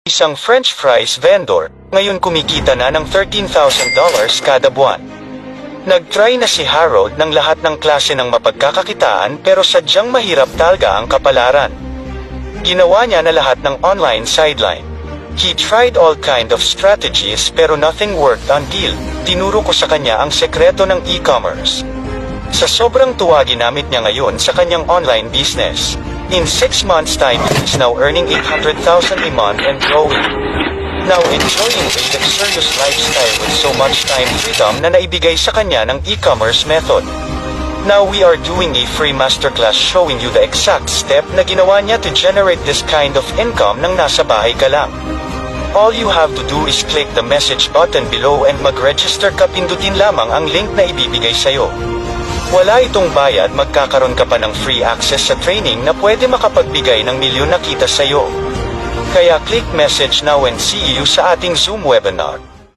Isang French fries vendor, ngayon kumikita na ng $13,000 kada buwan. Nag-try na si Harold ng lahat ng klase ng mapagkakakitaan pero sadyang mahirap talaga ang kapalaran. Ginawa niya na lahat ng online sideline. He tried all kind of strategies pero nothing worked until tinuro ko sa kanya ang sekreto ng e-commerce. Sa sobrang tuwa ginamit niya ngayon sa kanyang online business. In 6 months' time, he's now earning $800,000 a month and growing. Now enjoying a luxurious lifestyle with so much time freedom na naibigay sa kanya ng e-commerce method. Now we are doing a free masterclass showing you the exact step na ginawa niya to generate this kind of income nang nasa bahay ka lang. All you have to do is click the message button below and mag-register ka, pindutin lamang ang link na ibibigay sa'yo. Wala itong bayad, magkakaroon ka pa ng free access sa training na pwede makapagbigay ng milyon na kita sa'yo. Kaya click message now and see you sa ating Zoom webinar.